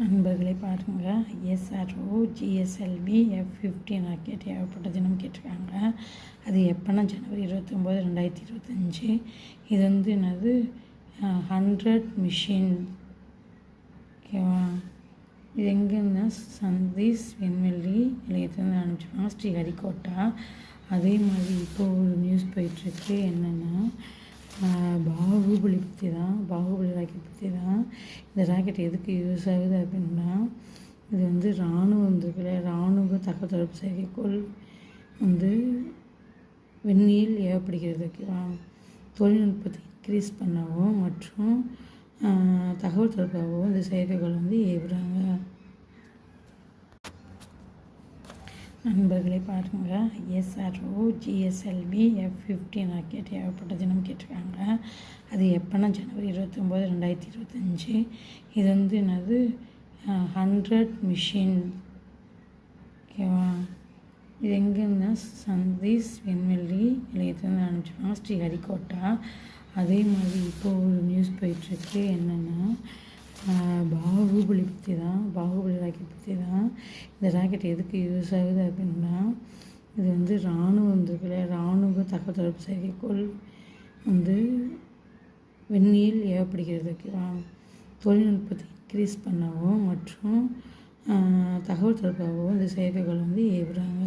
நண்பர்களே பாருங்கள், SRO GSLV F-15 rocket ஏவப்பட்ட தினம் கேட்டிருக்காங்க. அது எப்போனா ஜனவரி 29, 2025. இது வந்து என்னது 100 மிஷின். ஓகேவா? இது எங்கேன்னா சந்தீஷ் விண்வெளி நிலையத்துலேருந்து அனுப்பிச்சிருக்காங்க, ஸ்ரீஹரிகோட்டா. அதே மாதிரி இப்போ ஒரு நியூஸ் போயிட்டுருக்கு. என்னென்னா பாகுபலி பற்றி தான், பாகுபலி ராக்கெட் பற்றி தான். இந்த ராக்கெட் எதுக்கு யூஸ் ஆகுது அப்படின்னா, இது வந்து இராணுவ தகவல் தொடர்பு செயற்கைக்கோள் வந்து விண்ணில் ஏவப்படுகிறது. ஓகேவா? தொழில்நுட்பத்தை இன்க்ரீஸ் பண்ணவும் மற்றும் தகவல் தொடர்பாகவும் இந்த செயற்கைக்கோள் வந்து ஏவுறாங்க. நண்பர்களே பாருங்கள், எஸ்ஆர்ஓ ஜிஎஸ்எல்வி F-15 ராக்கெட் ஏவப்பட்ட தினம் கேட்டிருக்காங்க. அது எப்போனா ஜனவரி 29, 2025. இது வந்து என்னது 100 மிஷின். ஓகேவா? இது எங்கேன்னா சந்தீஷ் விண்வெளி நிலையத்துலேருந்து அனுப்பிச்சிருக்காங்க, ஸ்ரீஹரிகோட்டா. அதே மாதிரி இப்போ ஒரு நியூஸ் போயிட்டுருக்கு. என்னென்னா பாகுபலி பற்றி தான், பாகுபலி ராக்கெட் பற்றி தான். இந்த ராக்கெட் எதுக்கு யூஸ் ஆகுது அப்படின்னா, இது வந்து இராணுவ தகவல் தொடர்பு செயற்கைக்கோள் வந்து விண்ணில் ஏவப்படுகிறது. ஓகேவா? தொழில்நுட்பத்தை இன்க்ரீஸ் பண்ணவும் மற்றும் தகவல் தொடர்பாகவும் இந்த செயற்கைக்கோள் வந்து ஏவுறாங்க.